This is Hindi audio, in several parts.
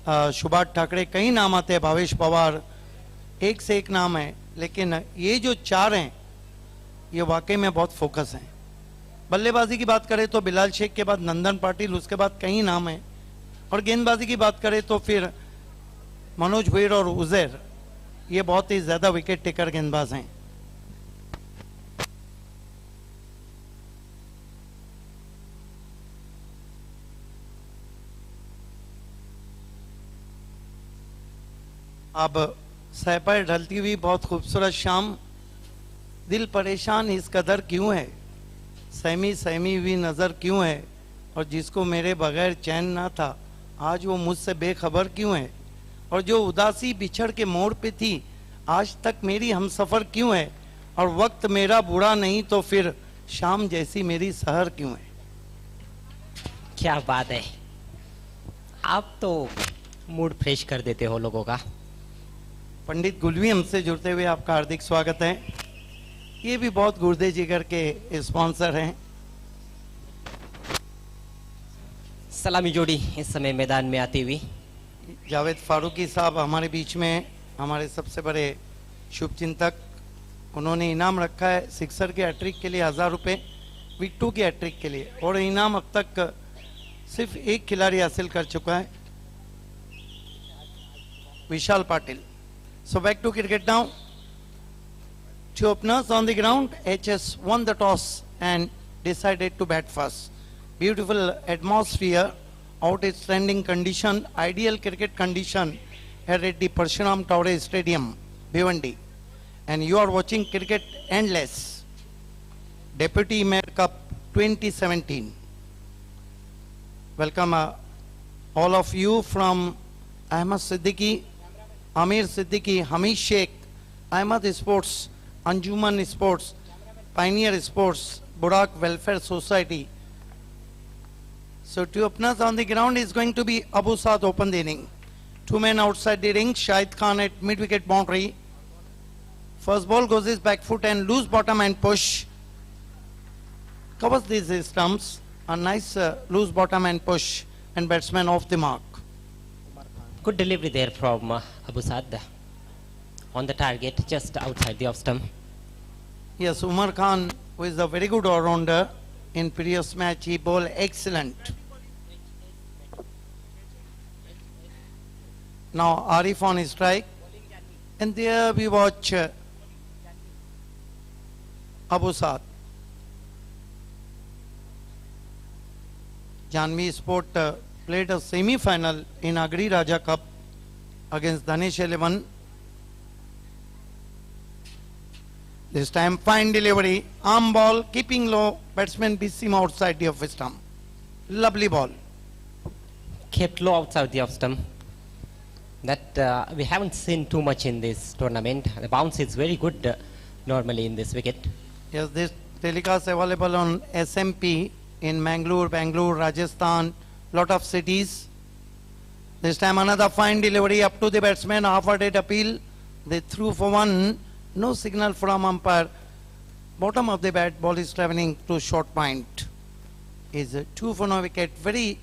सुभाष ठाकरे, कई नाम आते हैं, भावेश पवार, एक से एक नाम है, लेकिन ये जो चार हैं ये वाकई में बहुत फोकस हैं। बल्लेबाजी की बात करें तो बिलाल शेख के बाद नंदन पाटिल, उसके बाद कई नाम हैं, और गेंदबाजी की बात करें तो फिर मनोज भुईर और उजैर, ये बहुत ही ज्यादा विकेट टेकर गेंदबाज हैं। अब सहपर ढलती हुई बहुत खूबसूरत शाम, दिल परेशान इस कदर क्यों है, सहमी सहमी हुई नजर क्यों है, और जिसको मेरे बगैर चैन ना था आज वो मुझसे बेखबर क्यों है, और जो उदासी बिछड़ के मोड़ पे थी आज तक मेरी हमसफर क्यों है, और वक्त मेरा बुरा नहीं तो फिर शाम जैसी मेरी सहर क्यों है। क्या बात है, आप तो मूड फ्रेश कर देते हो लोगों का। पंडित गुलवी हमसे जुड़ते हुए आपका हार्दिक स्वागत है। ये भी बहुत गुर्दे जिगर के स्पॉन्सर हैं। सलामी जोड़ी इस समय मैदान में आती हुई। जावेद फारूकी साहब हमारे बीच में, हमारे सबसे बड़े शुभचिंतक, उन्होंने इनाम रखा है सिक्सर के हैट्रिक के लिए 1000 रुपये, विट्टू की हैट्रिक के लिए, और इनाम अब तक सिर्फ एक खिलाड़ी हासिल कर चुका है, विशाल Patil. So back to cricket now. Two openers on the ground. HS won the toss and decided to bat first. Beautiful atmosphere, outstanding condition, ideal cricket condition here at the Parshuram Towre Stadium, Bhiwandi. And you are watching Cricket Endless, Deputy Mayor Cup 2017. Welcome all of you from Ahmed Siddiqui, Amir Siddiqui, Hamish Sheikh, Ahmed Sports, Anjuman Sports, Pioneer Sports, Burak Welfare Society. So two openers on the ground is going to be Abu Saad open the inning. Two men outside the ring, Shahid Khan at mid-wicket boundary. First ball goes his back foot and loose bottom and push. Covers these stumps, a nice loose bottom and push, and batsman off the mark. Good delivery there from Abu Saad on the target just outside the off stump. Yes, Umar Khan, who is a very good all-rounder, in previous match he bowled excellent. Now Arif on his strike, and there we watch Abu Saad. Janvi Sport played a semi-final in Agri Raja Cup against Danish 11. This time fine delivery, arm ball, keeping low, batsman beats him outside the off stump. Lovely ball. Kept low outside the off stump. That we haven't seen too much in this tournament. The bounce is very good normally in this wicket. Yes, this telecast available on SMP in Bangalore, Rajasthan, lot of cities. This time another fine delivery up to the batsman, half-hearted appeal. They threw for one, no signal from umpire. Bottom of the bat, ball is travelling to short point. Is 2 for no wicket. Very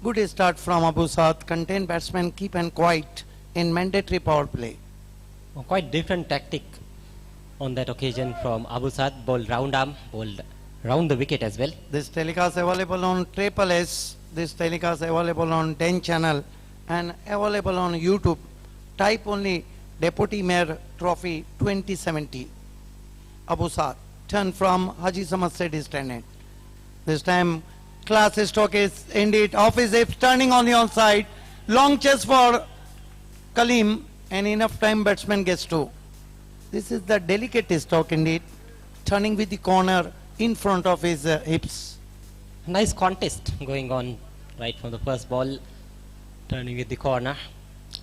good start from Abu Saad. Contained batsman, keep and quiet in mandatory power play. Quite different tactic on that occasion from Abu Saad. Bowled round arm, bowled round the wicket as well. This telecast available on Triple S. This telecast available on 10 channel and available on YouTube. Type only Deputy Mayor Trophy 2070. Abu Saad. Turn from Haji Samad Said is standing. This time class stroke is indeed off his hips, turning on the onside. Long chase for Kalim and enough time batsman gets two. This is the delicate stroke indeed. Turning with the corner in front of his hips. Nice contest going on right from the first ball. Turning with the corner.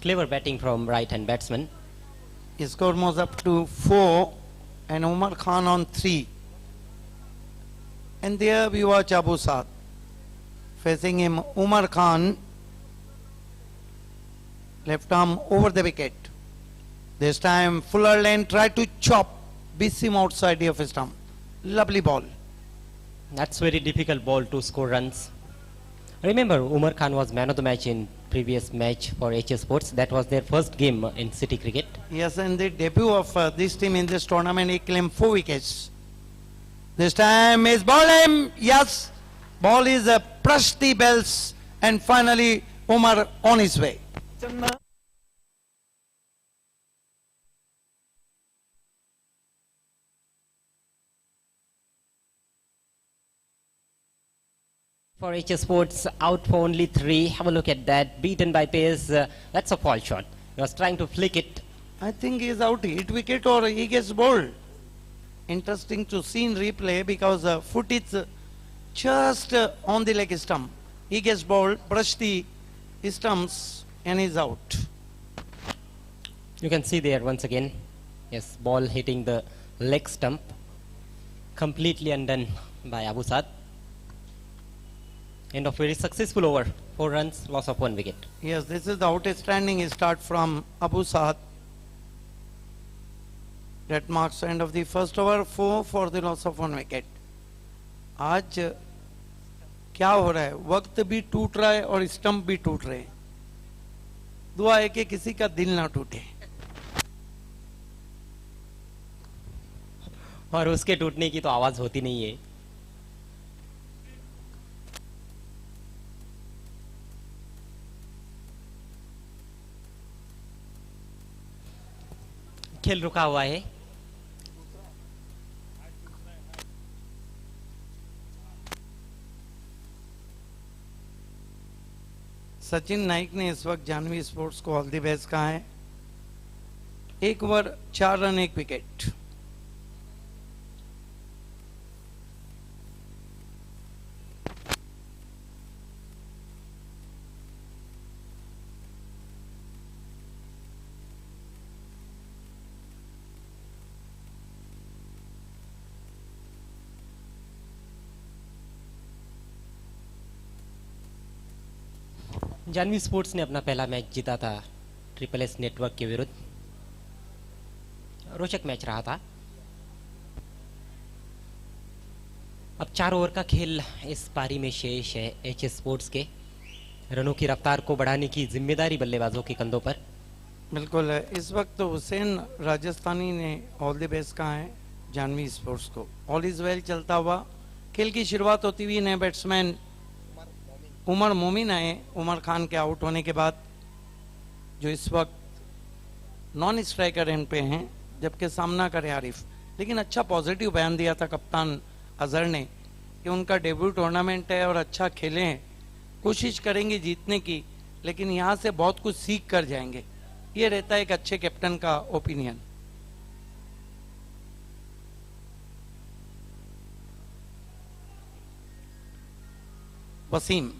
Clever batting from right hand batsman. His score moves up to 4 and Umar Khan on 3. And there we watch Abu Saad. Facing him Umar Khan. Left arm over the wicket. This time Fuller Lane tried to chop. Beats him outside the off stump. Lovely ball. That's very difficult ball to score runs. Remember, Umar Khan was man of the match in previous match for HS Sports. That was their first game in City Cricket. Yes, and the debut of this team in this tournament, he claimed 4 wickets. This time is ball aim. Yes, ball is brushed the bells, and finally Umar on his way. For HS Sports, out for only 3. Have a look at that. Beaten by pace. That's a fall shot. He was trying to flick it. I think he is out 8 wicket or he gets bowled. Interesting to see in replay because foot is just on the leg stump. He gets bowled, brush the stumps, and he's out. You can see there once again. Yes, ball hitting the leg stump. Completely undone by Abu Saad. End of very successful over. 4 runs, loss of 1 wicket. Yes, this is the outstanding start from Abu Saad. That marks the end of the first over. 4 for the loss of 1 wicket. आज क्या हो रहा है? वक्त भी टूट रहा है और स्टंप भी टूट रहे हैं. दुआ है कि किसी का दिल ना टूटे. और उसके टूटने की तो आवाज होती नहीं है. खेल रुका हुआ है. सचिन नाइक ने इस वक्त जानवी स्पोर्ट्स को ऑल द बेस्ट कहा है. 1 over 4 run 1 wicket. Jhanvi sports ने अपना पहला मैच जीता था ट्रिपल एस नेटवर्क के विरुद्ध. रोचक मैच रहा था. अब 4 ओवर का खेल इस पारी में शेष है. एचएस स्पोर्ट्स के रनों की रफ्तार को बढ़ाने की जिम्मेदारी बल्लेबाजों के कंधों पर. बिल्कुल है. इस वक्त तो हुसैन राजस्थानी ने ऑल द बेस्ट कहा है जानवी स्पोर्ट्स को. ऑल इज वेल चलता हुआ खेल की शुरुआत होती हुई नए बैट्समैन उमर मोमिन आए उमर खान के आउट होने के बाद, जो इस वक्त नॉन स्ट्राइकर एंड पे हैं, जबकि सामना करे आरिफ. लेकिन अच्छा पॉजिटिव बयान दिया था कप्तान अजहर ने कि उनका डेब्यू टूर्नामेंट है और अच्छा खेले हैं, कोशिश करेंगे जीतने की, लेकिन यहाँ से बहुत कुछ सीख कर जाएंगे. ये रहता है एक अच्छे कैप्टन का ओपिनियन. वसीम,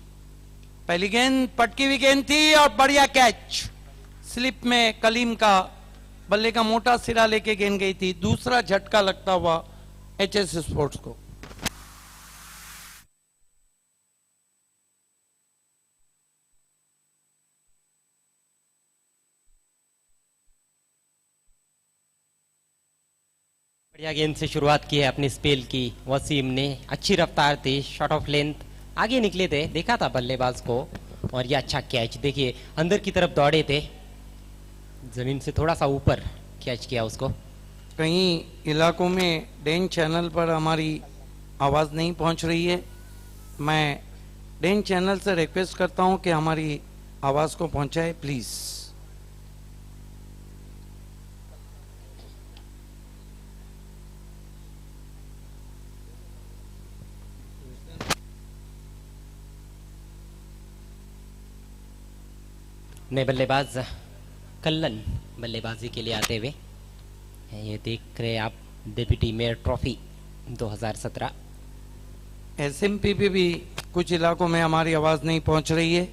पहली गेंद पटकी हुई गेंद थी और बढ़िया कैच. स्लिप में कलीम का बल्ले का मोटा सिरा लेके गेंद गई थी. दूसरा झटका लगता हुआ एचएस स्पोर्ट्स को. बढ़िया गेंद से शुरुआत की है अपनी स्पेल की वसीम ने. अच्छी रफ्तार थी, शॉट ऑफ लेंथ, आगे निकले थे, देखा था बल्लेबाज को, और ये अच्छा कैच. देखिए अंदर की तरफ दौड़े थे, जमीन से थोड़ा सा ऊपर कैच किया उसको. कई इलाकों में डेन चैनल पर हमारी आवाज़ नहीं पहुंच रही है. मैं डेन चैनल से रिक्वेस्ट करता हूं कि हमारी आवाज़ को पहुंचाए प्लीज़. नए बल्लेबाज कल्लन बल्लेबाजी के लिए आते हुए. ये देख रहे आप डिप्टी मेयर ट्रॉफी 2017. एसएमपी पे भी कुछ इलाकों में हमारी आवाज़ नहीं पहुंच रही है.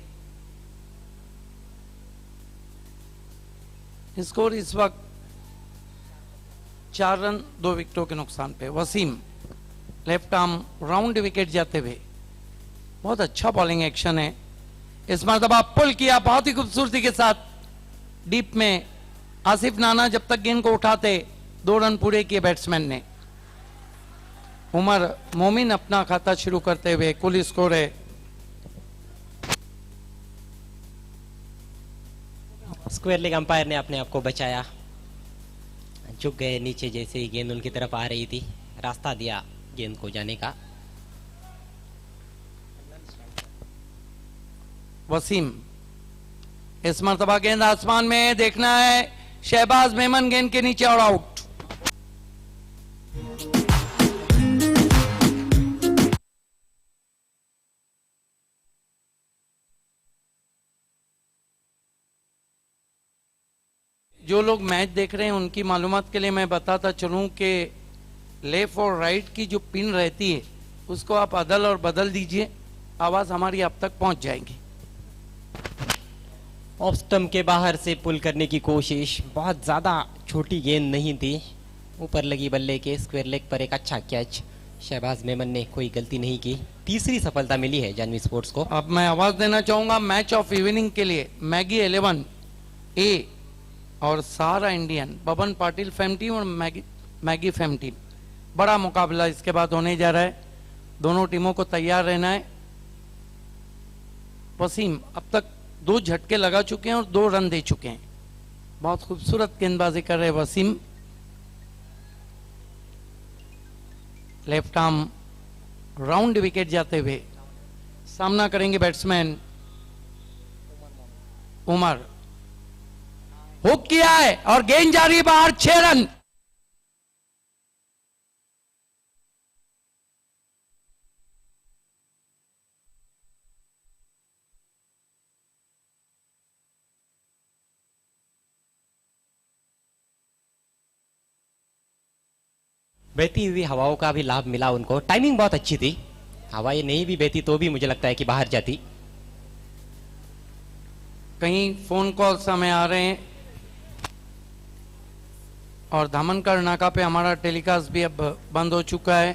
स्कोर इस वक्त 4 रन 2 विकेटों के नुकसान पे. Wasim left arm round wicket जाते हुए. बहुत अच्छा बॉलिंग एक्शन है. इस मरतबा पुल किया बहुत ही खूबसूरती के साथ डीप में. आसिफ नाना जब तक गेंद को उठाते 2 रन पूरे किए बैट्समैन ने. उमर मोमिन अपना खाता शुरू करते हुए. कुल स्कोर है स्क्वायर लेग अंपायर ने अपने आप को बचाया, झुक गए नीचे जैसे ही गेंद उनकी तरफ आ रही थी, रास्ता दिया गेंद को जाने का। वसीम, इस मर्तबा गेंद आसमान में, देखना है शहबाज मेमन गेंद के नीचे और आउट। जो लोग मैच देख रहे हैं उनकी मालूमात के लिए मैं बताता चलूं कि लेफ्ट और राइट की जो पिन रहती है उसको आप अदल और बदल दीजिए, आवाज हमारी अब तक पहुंच जाएगी। ऑफ स्टंप के बाहर से पुल करने की कोशिश, बहुत ज्यादा छोटी गेंद नहीं थी, ऊपर लगी बल्ले के, स्क्वायर लेग पर एक अच्छा कैच। शहबाज मेमन ने कोई गलती नहीं की, तीसरी सफलता मिली है जानवी स्पोर्ट्स को। अब मैं आवाज देना चाहूंगा मैच ऑफ इवनिंग के लिए मैगी 11 ए और सारा Indian, Baban Patil fam team और मैगी फैम टीम। बड़ा मुकाबला इसके बाद होने जा रहा है, दोनों टीमों को तैयार रहना है। वसीम अब तक 2 झटके लगा चुके हैं और 2 रन दे चुके हैं। बहुत खूबसूरत गेंदबाजी कर रहे हैं Wasim. Left arm round wicket जाते हुए सामना करेंगे बैट्समैन उमर। हुक किया है और गेंद जा रही है बाहर, 6 रन। बहती हुई हवाओं का भी लाभ मिला उनको, टाइमिंग बहुत अच्छी थी, हवाएं नहीं भी बहती तो भी मुझे लगता है कि बाहर जाती। कहीं फोन कॉल्स हमें आ रहे हैं और धामनकर नाका पे हमारा टेलीकास्ट भी अब बंद हो चुका है।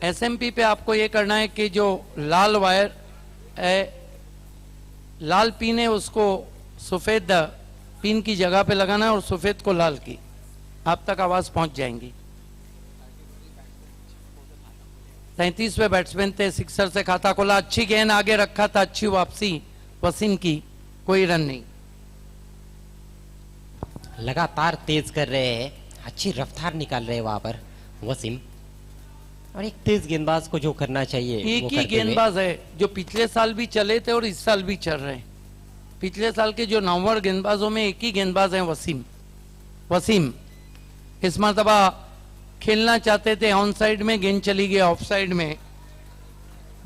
एसएमपी पे आपको ये करना है कि जो लाल वायर है, लाल पिन है, उसको सफेद पिन की जगह पे लगाना है और सफेद को लाल की, आप तक आवाज पहुंच जाएंगी। 33वें बैट्समैन थे, सिक्सर से खाता खोला, अच्छी गेंद आगे रखा था, अच्छी वापसी वसीम की, कोई रन नहीं। लगातार तेज कर रहे हैं, अच्छी रफ्तार निकाल रहे हैं वहां पर वसीम, और एक तेज गेंदबाज को जो करना चाहिए एक ही गेंदबाज है जो पिछले साल भी चले थे और इस साल भी चल रहे हैं। पिछले साल के जो नौवर गेंदबाजों में एक ही गेंदबाज है वसीम। वसीम इस मरतबा खेलना चाहते थे ऑन साइड में, गेंद चली गई ऑफ साइड में,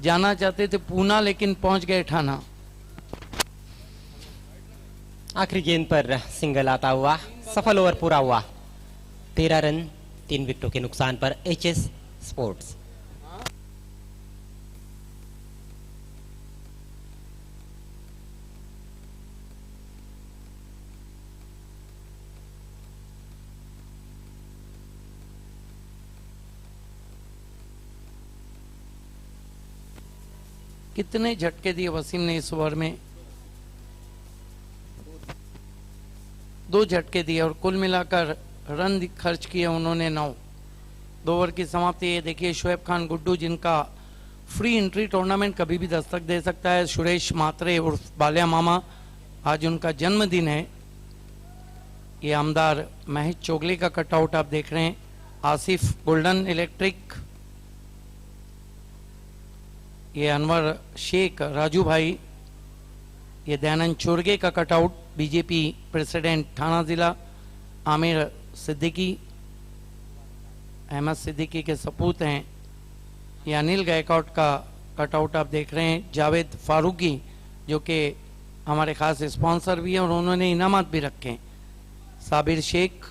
जाना चाहते थे पूना लेकिन पहुंच गए ठाना। आखिरी गेंद पर सिंगल आता हुआ, सफल ओवर पूरा हुआ, 13 रन 3 विकेटों के नुकसान पर एचएस स्पोर्ट्स। कितने झटके दिए वसीम ने इस ओवर में? 2 झटके दिए और कुल मिलाकर रन खर्च किए उन्होंने 9। 2 ओवर की समाप्ति। ये देखिए शोएब खान गुड्डू, जिनका फ्री एंट्री टूर्नामेंट कभी भी दस्तक दे सकता है। सुरेश मात्रे उर्फ बालिया मामा, आज उनका जन्मदिन है। ये आमदार महेश चोगले का कटआउट आप देख रहे हैं। आसिफ गोल्डन इलेक्ट्रिक, ये अनवर शेख राजू भाई, ये दयानंद चोरगे का कटआउट, बीजेपी प्रेसिडेंट थाना जिला। आमिर सिद्दीकी, अहमद सिद्दीकी के सपूत हैं। ये अनिल गायकवाड का कटआउट आप देख रहे हैं। जावेद फारूकी जो कि हमारे खास स्पॉन्सर भी हैं और उन्होंने इनामात भी रखे हैं। साबिर शेख,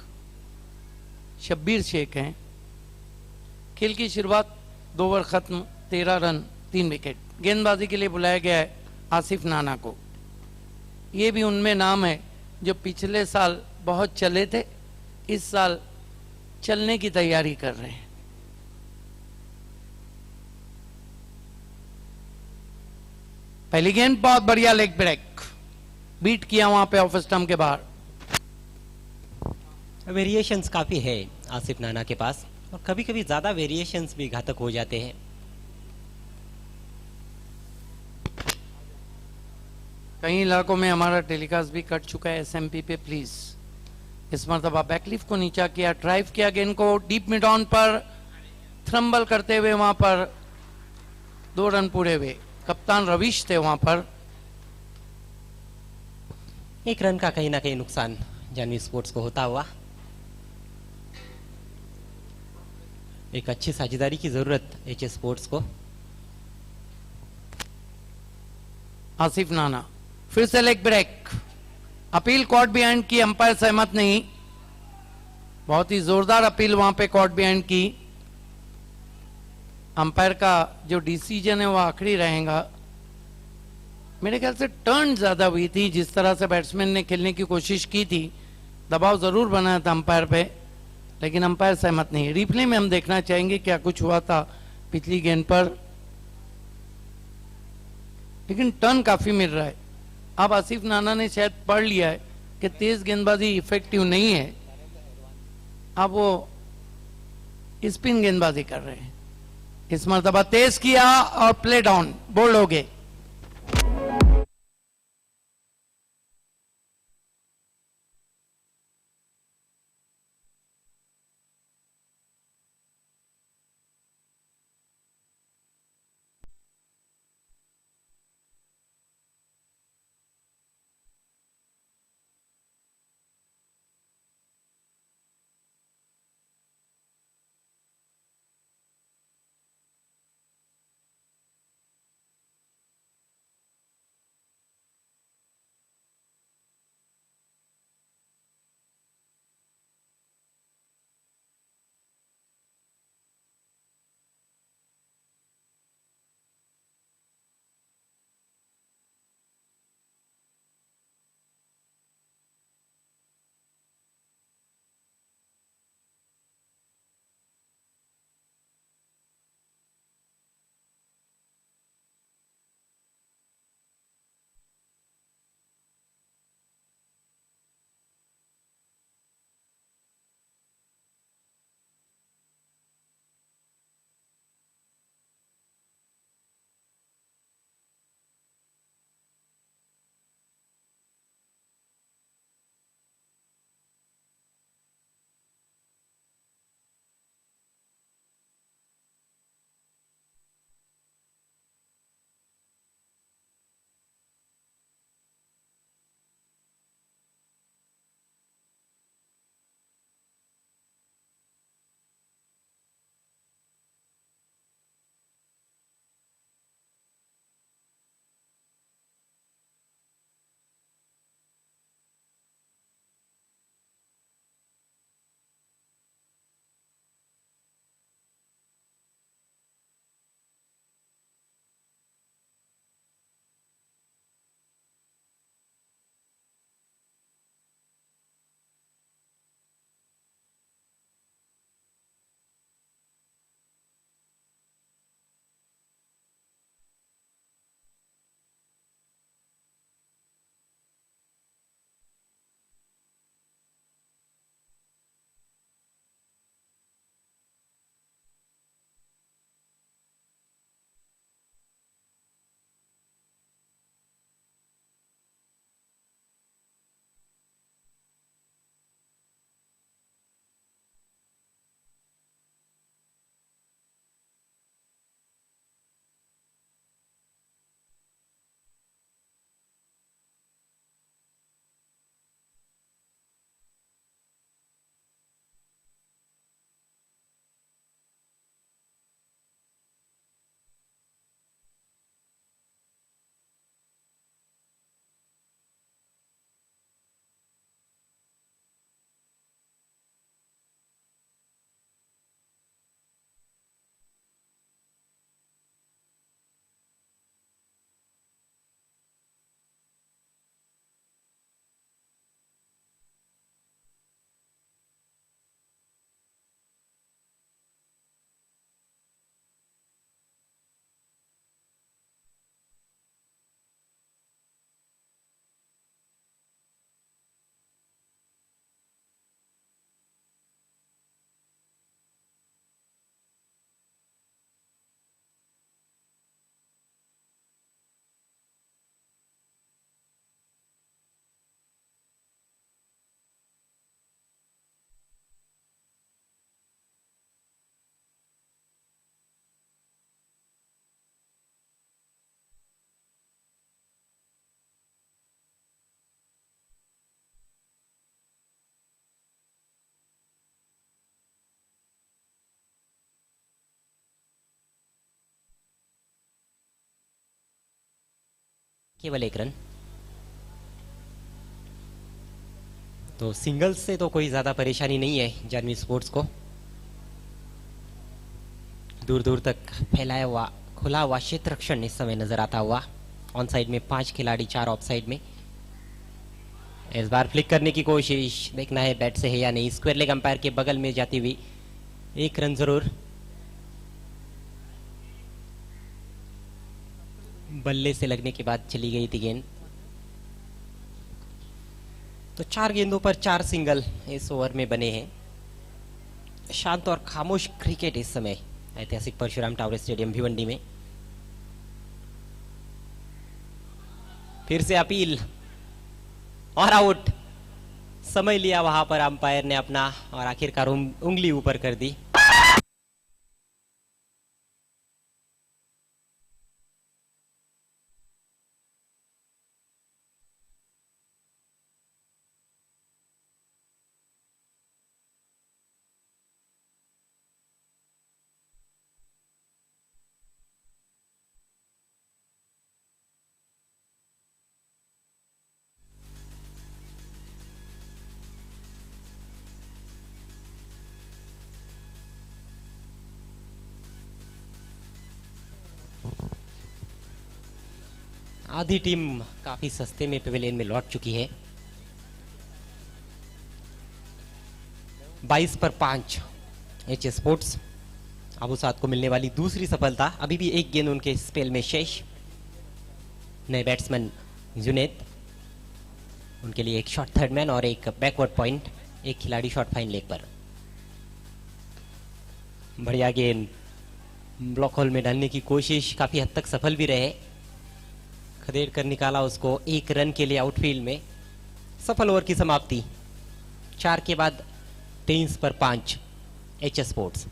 शब्बीर शेख हैं। खेल की शुरुआत, 2 ओवर खत्म, 13 रन 3 विकेट। गेंदबाजी के लिए बुलाया गया है आसिफ नाना को। ये भी उनमें नाम है जो पिछले साल बहुत चले थे, इस साल चलने की तैयारी कर रहे हैं। पहली गेंद बहुत बढ़िया लेग ब्रेक, बीट किया वहां पे ऑफ स्टंप के बाहर। वेरिएशंस काफी है आसिफ नाना के पास, और कभी कभी ज्यादा वेरिएशंस भी घातक हो जाते हैं। कई इलाकों में हमारा टेलीकास्ट भी कट चुका है एसएमपी पे, प्लीज। इस मरतबा बैकलिफ्ट को नीचा किया, ड्राइव किया गेंद को डीप मिड ऑन पर, थ्रम्बल करते हुए वहां पर 2 रन पूरे हुए। कप्तान रविश थे वहां पर। एक रन का कहीं ना कहीं नुकसान जानवी स्पोर्ट्स को होता हुआ। एक अच्छी साझेदारी की जरूरत एच स्पोर्ट्स को। आसिफ नाना फिर से leg break, appeal caught behind की, अंपायर सहमत नहीं। बहुत ही जोरदार अपील वहां पे कॉर्ट बिहाइंड की। अंपायर का जो डिसीजन है वो आखिरी रहेगा। मेरे ख्याल से टर्न ज्यादा हुई थी, जिस तरह से बैट्समैन ने खेलने की कोशिश की थी, दबाव जरूर बनाया था अंपायर पे, लेकिन अंपायर सहमत नहीं। रिप्ले में हम देखना चाहेंगे क्या कुछ हुआ था पिछली गेंद पर, लेकिन टर्न काफी मिल रहा है। अब आसिफ नाना ने शायद पढ़ लिया है कि तेज गेंदबाजी इफेक्टिव नहीं है, अब वो स्पिन गेंदबाजी कर रहे हैं। इस मरतबा तेज किया और प्ले डाउन, बोल्ड हो गए। केवल एक रन। तो सिंगल्स से तो कोई ज्यादा परेशानी नहीं है जानवी स्पोर्ट्स को। दूर दूर तक फैलाया हुआ खुला हुआ क्षेत्र रक्षण इस समय नजर आता हुआ। ऑन साइड में 5 खिलाड़ी, 4 ऑफ साइड में। इस बार फ्लिक करने की कोशिश, देखना है बैट से है या नहीं। स्क्वायर लेग अंपायर के बगल में जाती हुई 1 रन जरूर। बल्ले से लगने के बाद चली गई थी गेंद। तो 4 गेंदों पर 4 सिंगल इस ओवर में बने हैं। शांत और खामोश क्रिकेट इस समय ऐतिहासिक परशुराम टावर स्टेडियम भिवंडी में। फिर से अपील और आउट। समय लिया वहां पर अंपायर ने अपना और आखिरकार उंगली ऊपर कर दी। आधी टीम काफी सस्ते में पवेलियन में लौट चुकी है। 22 पर 5 एच स्पोर्ट्स। अबू साद को मिलने वाली दूसरी सफलता। अभी भी 1 गेंद उनके स्पेल में शेष। नए बैट्समैन जुनेद, उनके लिए 1 शॉट थर्ड मैन और 1 बैकवर्ड पॉइंट। 1 खिलाड़ी शॉट फाइन लेग पर। बढ़िया गेंद ब्लॉक होल में डालने की कोशिश, काफी हद तक सफल भी रहे। खदेड़ कर निकाला उसको 1 रन के लिए आउटफील्ड में। सफल ओवर की समाप्ति। 4 के बाद 23 पर 5 एच स्पोर्ट्स।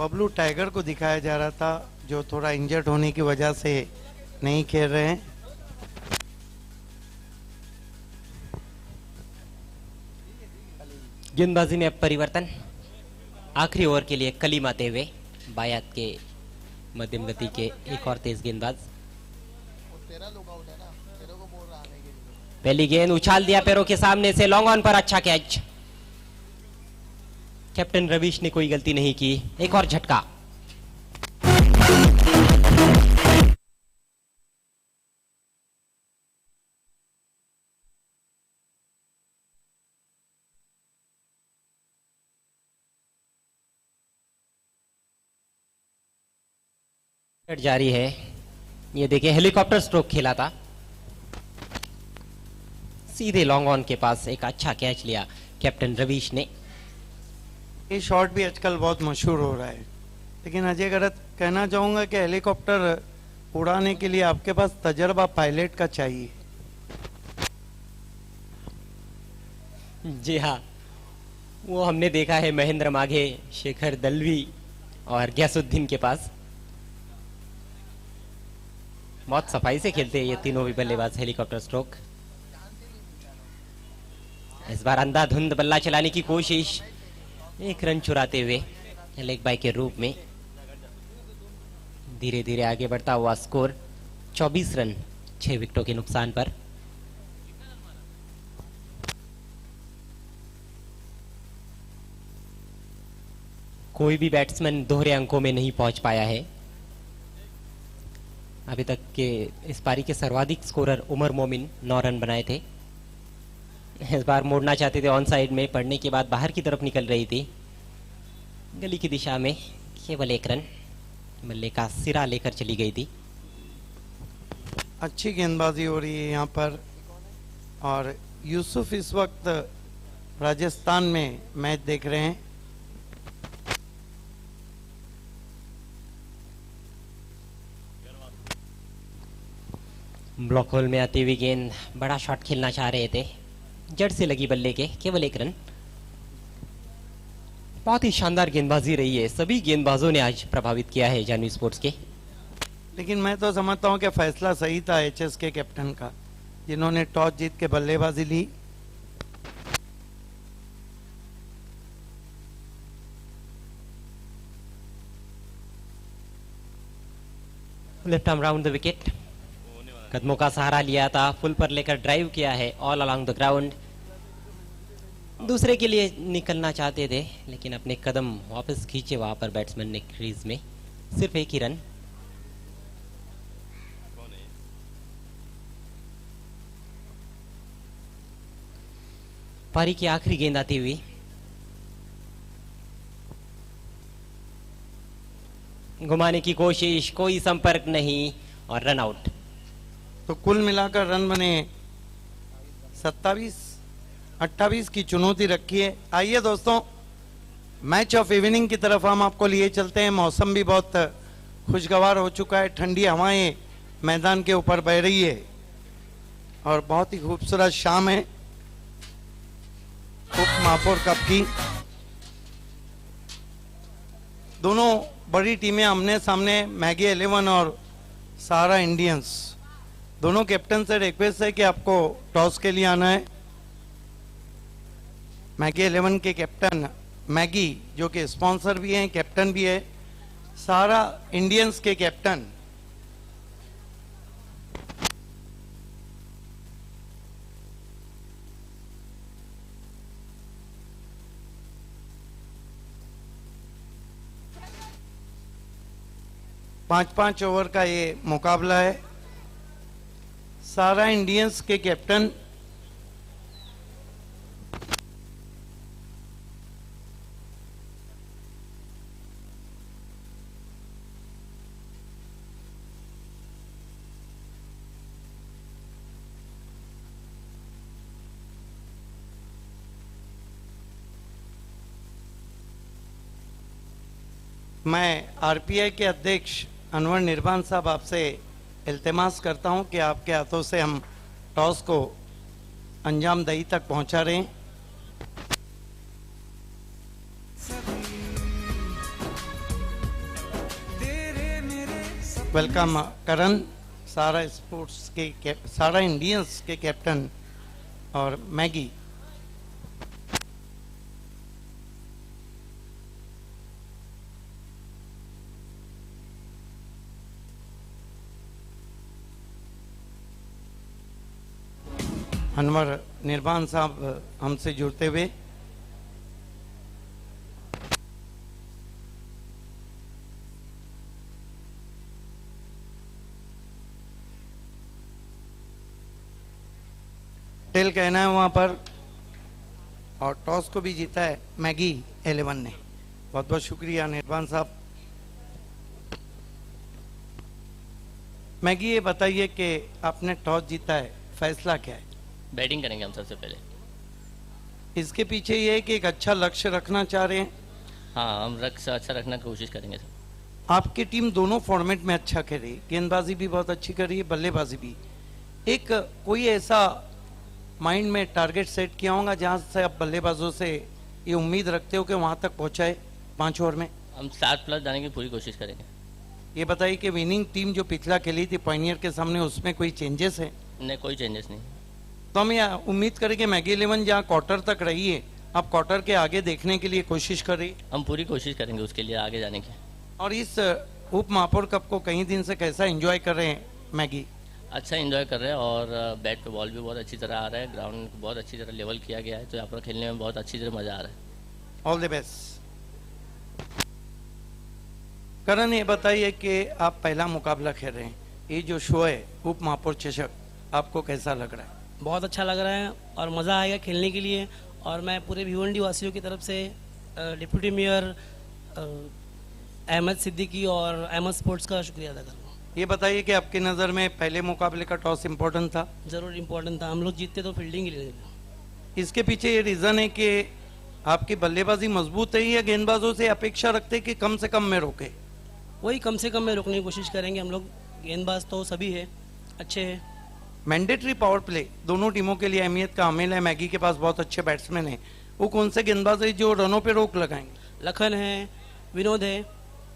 बबलू टाइगर को दिखाया जा रहा था, जो थोड़ा इंजर्ड होने की वजह से नहीं खेल रहे हैं। गेंदबाजी में अब परिवर्तन। आखिरी ओवर के लिए कलीम आते हुए बायात के मध्यम गति के एक और तेज गेंदबाज। पहली गेंद उछाल दिया पैरों के सामने से, लॉन्ग ऑन पर अच्छा कैच। कैप्टन रवीश ने कोई गलती नहीं की। एक और झटका। जारी है। ये देखिए हेलीकॉप्टर स्ट्रोक खेला था। सीधे लॉन्ग ऑन के पास एक अच्छा कैच लिया कैप्टन रवीश ने। ये शॉट भी आजकल बहुत मशहूर हो रहा है, लेकिन अजय गरत कहना चाहूंगा कि हेलीकॉप्टर उड़ाने के लिए आपके पास तजर्बा पायलट का चाहिए। जी हाँ, वो हमने देखा है महेंद्र माघे, शेखर दलवी और गयासुद्दीन के पास। बहुत सफाई से खेलते हैं ये तीनों भी बल्लेबाज हेलीकॉप्टर स्ट्रोक। इस बार अंधाधुंध बल्ला चलाने की कोशिश, 1 रन चुराते हुए लेग बाय के रूप में। धीरे धीरे आगे बढ़ता हुआ स्कोर 24 रन 6 विकेटों के नुकसान पर। कोई भी बैट्समैन दोहरे अंकों में नहीं पहुंच पाया है। अभी तक के इस पारी के सर्वाधिक स्कोरर उमर मोमिन 9 रन बनाए थे। इस बार मोड़ना चाहते थे ऑन साइड में, पड़ने के बाद बाहर की तरफ निकल रही थी गली की दिशा में। केवल 1 रन। बल्ले का सिरा लेकर चली गई थी। अच्छी गेंदबाजी हो रही है यहाँ पर, और यूसुफ इस वक्त राजस्थान में मैच देख रहे हैं। ब्लॉक होल में आती हुई गेंद, बड़ा शॉट खेलना चाह रहे थे, जड़ से लगी बल्ले के, केवल 1 रन। बहुत ही शानदार गेंदबाजी रही है, सभी गेंदबाजों ने आज प्रभावित किया है जानवी स्पोर्ट्स के। लेकिन मैं तो समझता हूँ कि फैसला सही था एचएस के कैप्टन का, जिन्होंने टॉस जीत के बल्लेबाजी ली। Left arm round the wicket, कदमों का सहारा लिया था, फुल पर लेकर ड्राइव किया है ऑल अलोंग द ग्राउंड। दूसरे के लिए निकलना चाहते थे, लेकिन अपने कदम वापस खींचे वहां पर बैट्समैन ने क्रीज में। सिर्फ 1 ही रन। पारी की आखिरी गेंद आती हुई, घुमाने की कोशिश, कोई संपर्क नहीं और रन आउट। तो कुल मिलाकर रन बने 27-28 की चुनौती रखी है। आइए दोस्तों, मैच ऑफ इवनिंग की तरफ हम आपको लिए चलते हैं। मौसम भी बहुत खुशगवार हो चुका है, ठंडी हवाएं मैदान के ऊपर बह रही है और बहुत ही खूबसूरत शाम है उप महापौर कप की। दोनों बड़ी टीमें आमने सामने, मैगी 11 और सहारा इंडियंस। दोनों कैप्टन से रिक्वेस्ट है कि आपको टॉस के लिए आना है। मैगी 11 के कैप्टन मैगी, जो कि स्पॉन्सर भी हैं, कैप्टन भी है। सहारा इंडियंस के कैप्टन पांच ओवर का ये मुकाबला है। सहारा इंडियंस के कैप्टन मैं आरपीआई के अध्यक्ष अनवर निर्बान साहब आपसे इल्तिमास करता हूं कि आपके हाथों से हम टॉस को अंजाम दही तक पहुंचा रहे हैं। वेलकम करण, सारा इंडियंस के कैप्टन, और मैगी। अनवर निर्बान साहब हमसे जुड़ते हुए। टेल कहना है वहां पर, और टॉस को भी जीता है मैगी 11 ने। बहुत बहुत शुक्रिया निर्बान साहब। मैगी, ये बताइए कि आपने टॉस जीता है, फैसला क्या है? बैटिंग करेंगे हम सबसे पहले। इसके पीछे ये है कि एक अच्छा लक्ष्य रखना चाह रहे हैं। हाँ, हम अच्छा रखने की कोशिश करेंगे सर। आपकी टीम दोनों फॉर्मेट में अच्छा कर रही है, गेंदबाजी भी बहुत अच्छी कर रही है, बल्लेबाजी भी। एक कोई ऐसा माइंड में टारगेट सेट किया होगा जहां से आप बल्लेबाजों से ये उम्मीद रखते हो कि वहां तक पहुंचाए 5 ओवर में? हम 7+ जाने की पूरी कोशिश करेंगे। ये बताइए कि विनिंग टीम जो पिछला खेली थी पायनियर के सामने, उसमें कोई चेंजेस है? नहीं, कोई चेंजेस नहीं। तो हम ये उम्मीद करें कि मैगी 11 जहाँ क्वार्टर तक रही है, आप क्वार्टर के आगे देखने के लिए कोशिश कर रही। हम पूरी कोशिश करेंगे उसके लिए आगे जाने की। और इस उप महापौर कप को कई दिन से कैसा एंजॉय कर रहे हैं मैगी? अच्छा एंजॉय कर रहे हैं, और बैट पे बॉल भी बहुत अच्छी तरह आ रहा है, ग्राउंड बहुत अच्छी तरह लेवल किया गया है, तो यहाँ पर खेलने में बहुत अच्छी तरह मज़ा आ रहा है। All the best. करण, ये बताइए कि आप पहला मुकाबला खेल रहे हैं, ये जो शो है उप महापौर चषक, आपको कैसा लग रहा है? बहुत अच्छा लग रहा है और मज़ा आएगा खेलने के लिए। और मैं पूरे भिवंडी वासियों की तरफ से डिप्यूटी मेयर अहमद सिद्दीकी और अहमद स्पोर्ट्स का शुक्रिया अदा करूँगा। ये बताइए कि आपकी नज़र में पहले मुकाबले का टॉस इम्पोर्टेंट था? ज़रूर इम्पोर्टेंट था, हम लोग जीतते तो फील्डिंग ही लेते। इसके पीछे ये रीज़न है कि आपकी बल्लेबाजी मजबूत है या गेंदबाजों से अपेक्षा रखते कि कम से कम में रोके? वही कम से कम में रोकने की कोशिश करेंगे हम लोग। गेंदबाज तो सभी है, अच्छे हैं। मैंडेटरी पावर प्ले दोनों टीमों के लिए अहमियत का हामिल है। मैगी के पास बहुत अच्छे बैट्समैन हैं, वो कौन से गेंदबाज है जो रनों पे रोक लगाएंगे? लखन है, विनोद है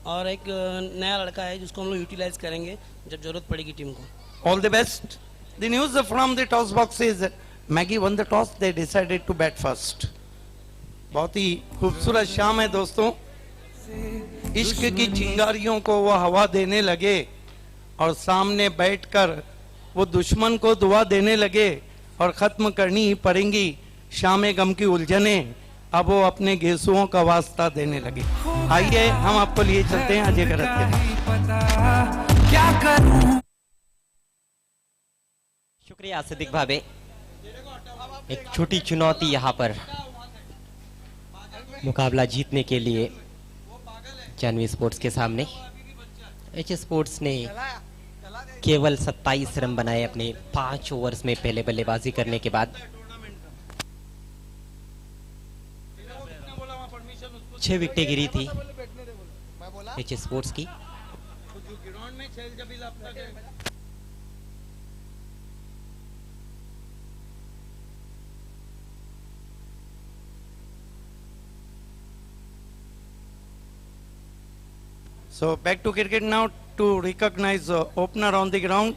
और एक नया लड़का है जिसको हम लोग यूटिलाइज करेंगे जब जरूरत पड़ेगी टीम को। All the best. The news from the toss box is Maggie won the toss. They decided to bat first. बहुत ही खूबसूरत शाम है दोस्तों। इश्क की चिंगारियों को वो हवा देने लगे और सामने बैठकर वो दुश्मन को दुआ देने लगे और खत्म करनी ही पड़ेंगी शाम गम की उलझने। अब वो अपने गेसुओं का वास्ता देने लगे। आइए हम आपको लिए चलते हैं अजय गरत के पास। क्या करूं? शुक्रिया सिद्दीक भावे। एक छोटी चुनौती यहाँ पर मुकाबला जीतने के लिए जानवी स्पोर्ट्स के सामने। एच स्पोर्ट्स ने केवल 27 रन बनाए अपने 5 ओवर्स में पहले बल्लेबाजी करने के बाद। 6 विकेटें गिरी थी एच स्पोर्ट्स की। So back to cricket now to recognize opener on the ground.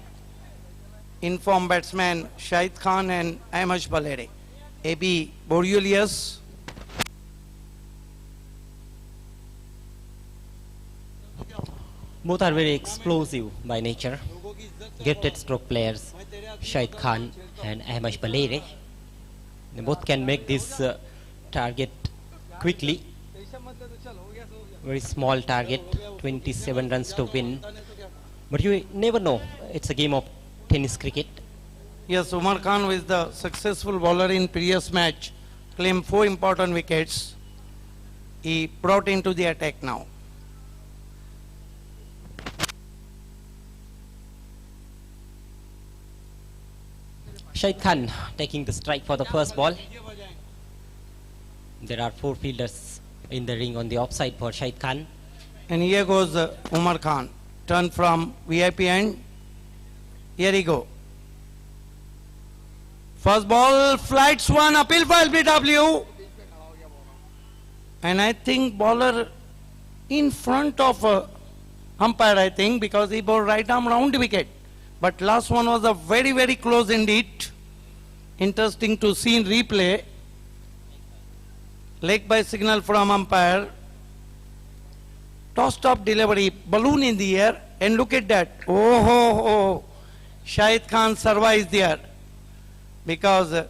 Informed batsman Shahid Khan and Amash Balere. AB Boreolius. Both are very explosive by nature. Gifted stroke players Shahid Khan and Amash Balere. They both can make this target quickly. Very small target, 27 runs to win. But you never know. It's a game of tennis cricket. Yes, Umar Khan, who is the successful bowler in previous match, claimed 4 important wickets. He brought into the attack now. Shahid Khan taking the strike for the first ball. There are 4 fielders in the ring on the offside for Shahid Khan. And here goes Umar Khan. Turn from VIP end. Here he go. First ball, flights one, appeal for LBW. And I think bowler in front of umpire, I think, because he bowled right arm round wicket. But last one was a very, very close indeed. Interesting to see in replay. Leg by signal from umpire. Toss top delivery, balloon in the air, and look at that. Oh, ho, ho. Shahid Khan survives there because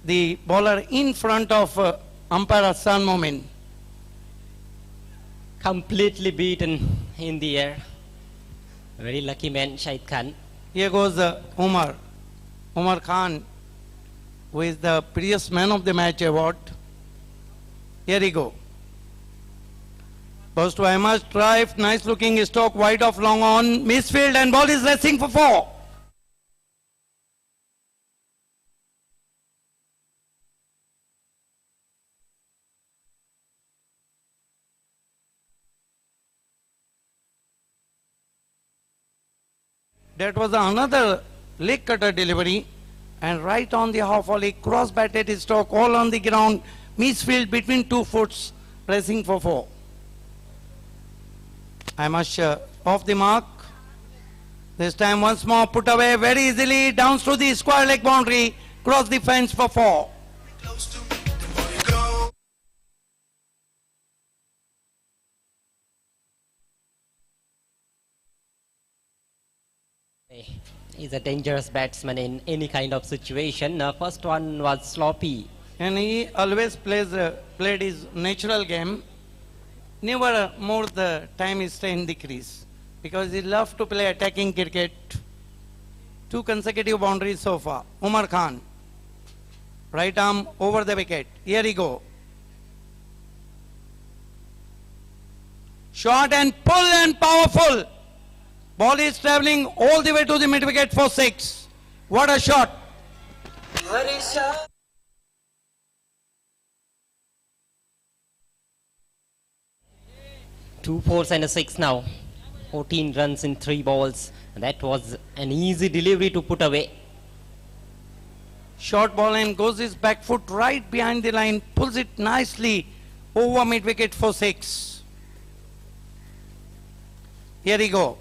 the bowler in front of umpire Hassan Momin. Completely beaten in the air. Very lucky man, Shahid Khan. Here goes Umar Khan, who is the previous man of the match award. Here he go. Goes to Ahmad, drive, nice looking stroke, wide off long on, misfield and ball is racing for 4. That was another leg cutter delivery and right on the half volley, cross batted stroke, all on the ground, misfield between 2 foots, racing for 4. Amash off the mark. This time once more put away very easily, down through the square leg boundary, cross the fence for 4. He's a dangerous batsman in any kind of situation. First one was sloppy. And he always played his natural game. Never more the time he stay in the crease because he loved to play attacking cricket. 2 consecutive boundaries so far. Umar Khan, right arm over the wicket. Here he go. Short and pull and powerful. Ball is traveling all the way to the mid wicket for 6. What a shot. Two fours and a six now. 14 runs in 3 balls. That was an easy delivery to put away. Short ball and goes his back foot right behind the line, pulls it nicely over mid wicket for 6. Here we go.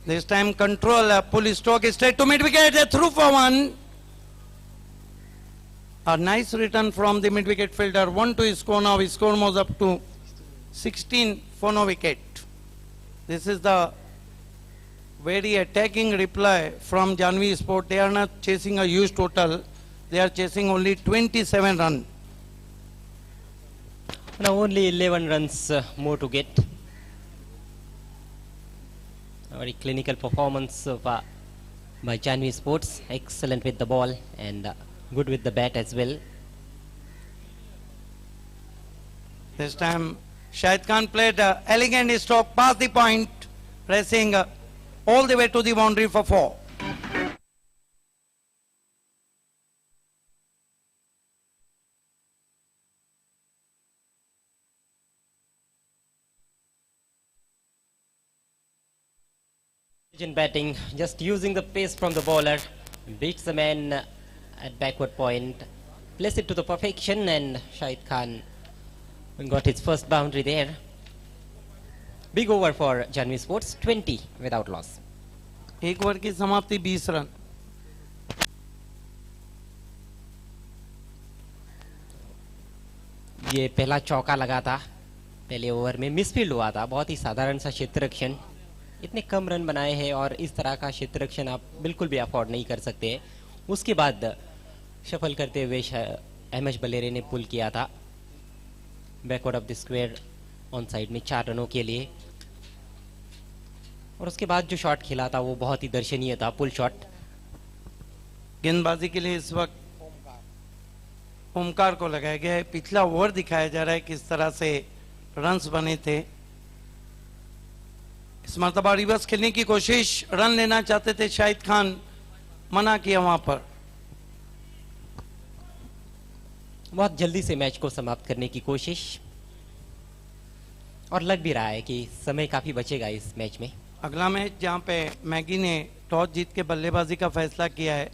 This time control, pull stroke straight to mid wicket, through for 1. A nice return from the mid wicket fielder. 1 to his score now. His score moves up to 16 for no wicket. This is the very attacking reply from Janvi Sport. They are not chasing a huge total. They are chasing only 27 runs. Now only 11 runs more to get. A very clinical performance by Janvi Sports. Excellent with the ball and good with the bat as well. This time Shahid Khan played elegant stroke past the point, pressing all the way to the boundary for 4. In batting, just using the pace from the bowler, beats the man at backward point, place it to the perfection, and Shahid Khan got his first boundary there. Big over for Janvi Sports, 20 without loss. एक ओवर की समाप्ति 20 रन. ये पहला चौका लगा था पहले ओवर में, मिसफील्ड हुआ था. बहुत ही साधारण सा क्षेत्ररक्षण. इतने कम रन बनाए हैं और इस तरह का क्षेत्ररक्षण आप बिल्कुल भी अफोर्ड नहीं कर सकते. उसके बाद शफल करते हुए अहमद बलेरे ने पुल किया था backward of the square on side में 4 रनों के लिए. और उसके बाद जो शॉट खेला था वो बहुत ही दर्शनीय था, पुल शॉट. गेंदबाजी के लिए इस वक्त ओमकार को लगाया गया है. पिछला ओवर दिखाया जा रहा है किस तरह से रन्स बने थे. इस मरतबा रिवर्स खेलने की कोशिश, रन लेना चाहते थे शाहिद खान, मना किया वहां पर. बहुत जल्दी से मैच को समाप्त करने की कोशिश, और लग भी रहा है कि समय काफी बचेगा इस मैच में. अगला मैच जहां पे मैगी ने टॉस जीत के बल्लेबाजी का फैसला किया है.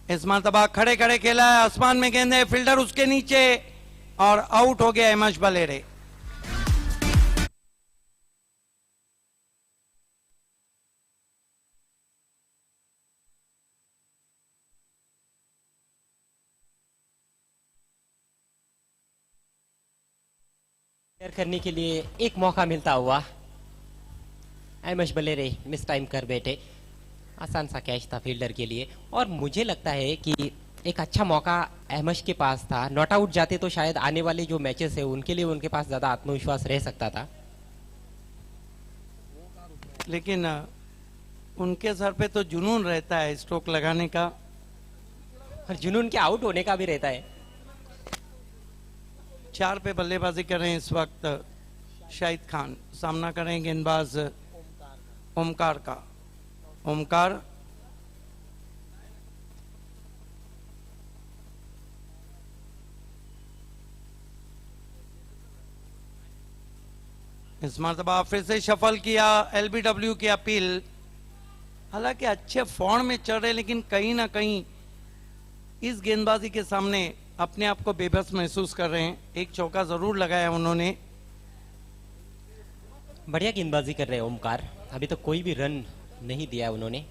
इस मरतबा खड़े खड़े खेला है, आसमान में गेंद है, फील्डर उसके नीचे और आउट हो गया अहमद बलेरे. करने के लिए एक मौका मिलता हुआ अहमद बलेरे मिस टाइम कर बैठे. आसान सा कैच था फील्डर के लिए, और मुझे लगता है कि एक अच्छा मौका अहमद के पास था. नॉट आउट जाते तो शायद आने वाले जो मैचेस है उनके लिए उनके पास ज्यादा आत्मविश्वास रह सकता था. लेकिन उनके सर पे तो जुनून रहता है स्ट्रोक लगाने का, और जुनून के आउट होने का भी रहता है. 4 पे बल्लेबाजी कर रहे हैं इस वक्त शाहिद खान. सामना कर रहे हैं गेंदबाज ओमकार का. ओमकार इस मरतबा फिर से शफल किया. एलबीडब्ल्यू की अपील. हालांकि अच्छे फॉर्म में चल रहे, लेकिन कहीं ना कहीं इस गेंदबाजी के सामने अपने आप को बेबस महसूस कर रहे हैं. एक चौका जरूर लगाया उन्होंने. बढ़िया गेंदबाजी कर रहे हैं ओमकार. अभी तक कोई भी रन नहीं दिया उन्होंने.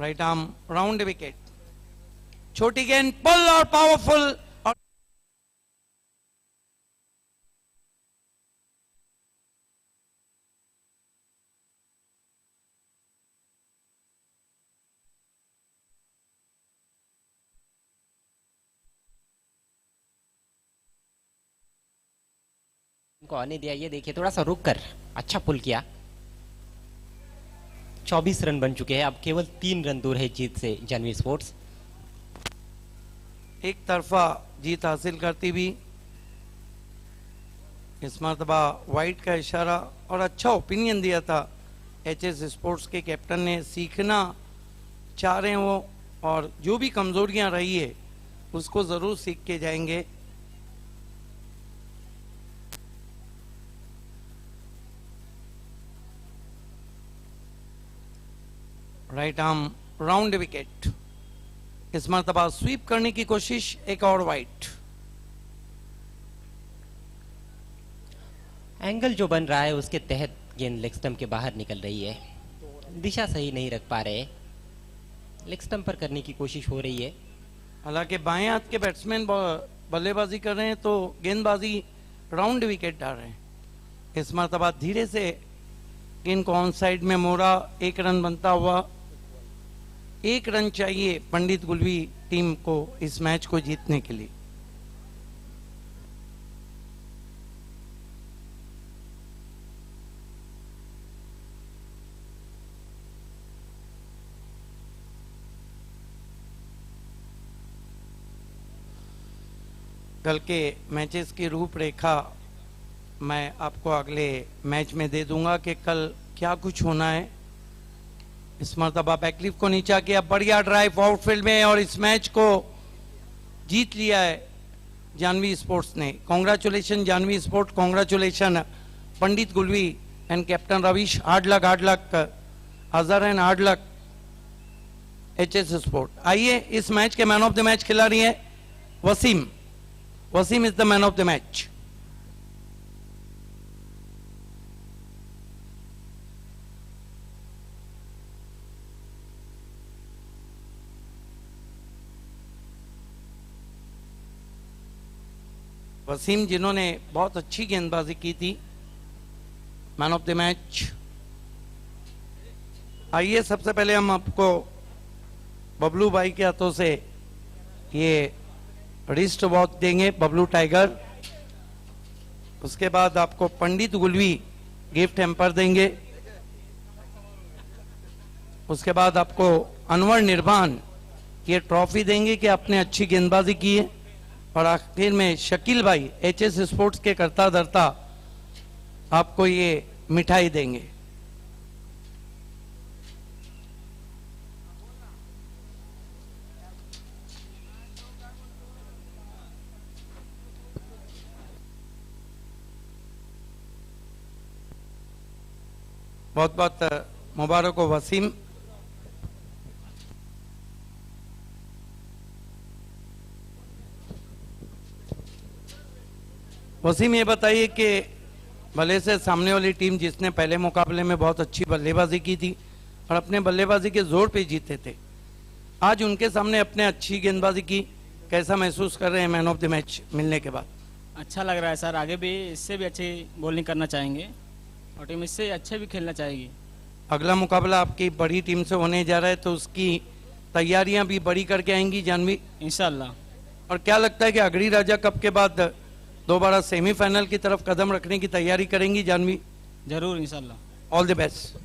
Right arm round wicket. छोटी गेंद, पुल और पावरफुल. को आने दिया. ये देखिए थोड़ा सा रुक कर अच्छा पुल किया. 24 रन बन चुके हैं. अब केवल 3 रन दूर है जीत से जानवी स्पोर्ट्स. एक तरफा जीत हासिल करती हुई इस मरतबा वाइट का इशारा और अच्छा ओपिनियन दिया था एचएस स्पोर्ट्स के कैप्टन ने। सीखना चाह रहे हैं वो, और जो भी कमजोरियां रही है उसको जरूर सीख के जाएंगे। Right arm round wicket. इस मरतबा स्वीप करने की कोशिश, एक और वाइट। एंगल जो बन रहा है उसके तहत गेंद लेग स्टंप के बाहर निकल रही है, दिशा सही नहीं रख पा रहे, लेग स्टंप पर करने की कोशिश हो रही है। हालांकि बाएं हाथ के बैट्समैन बल्लेबाजी कर रहे हैं तो गेंदबाजी राउंड विकेट डाल रहे हैं। इस मरतबा धीरे से गेंद को ऑन साइड में मोड़ा, एक रन बनता हुआ। एक रन चाहिए पंडित गुलवी टीम को इस मैच को जीतने के लिए। कल के मैचेस की रूपरेखा मैं आपको अगले मैच में दे दूंगा कि कल क्या कुछ होना है। इस मरतबा बैकलिफ को नीचा किया, बढ़िया ड्राइव आउटफील्ड में, और इस मैच को जीत लिया है जानवी स्पोर्ट्स ने। Congratulation Janvi sports, congratulation Pandit Gulvi and captain Ravish. Hard luck Azhar and hard luck HS sport. आइए, इस मैच के मैन ऑफ द मैच खिलाड़ी हैं Wasim. Wasim is the man of the match. Wasim जिन्होंने बहुत अच्छी गेंदबाजी की थी, मैन ऑफ द मैच। आइए, सबसे पहले हम आपको बबलू भाई के हाथों से ये रिस्ट वॉच देंगे, बबलू टाइगर। उसके बाद आपको पंडित गुलवी गिफ्ट हैम्पर देंगे। उसके बाद आपको अनवर निर्बान ये ट्रॉफी देंगे कि आपने अच्छी गेंदबाजी की है। और आखिर में शकील भाई एचएस स्पोर्ट्स के करता धरता आपको ये मिठाई देंगे। बहुत बहुत मुबारक हो वसीम। वसीम, ये बताइए कि भले से सामने वाली टीम जिसने पहले मुकाबले में बहुत अच्छी बल्लेबाजी की थी और अपने बल्लेबाजी के जोर पे जीते थे, आज उनके सामने अपने अच्छी गेंदबाजी की, कैसा महसूस कर रहे हैं मैन ऑफ द मैच मिलने के बाद? अच्छा लग रहा है सर, आगे भी इससे भी अच्छी बॉलिंग करना चाहेंगे और टीम इससे अच्छे भी खेलना चाहेगी। अगला मुकाबला आपकी बड़ी टीम से होने जा रहा है तो उसकी तैयारियां भी बड़ी करके आएंगी जानवी, इंशाल्लाह। और क्या लगता है कि अगली राजा कप के बाद दोबारा सेमीफाइनल की तरफ कदम रखने की तैयारी करेंगी जानवी? जरूर, इंशाल्लाह। All the best.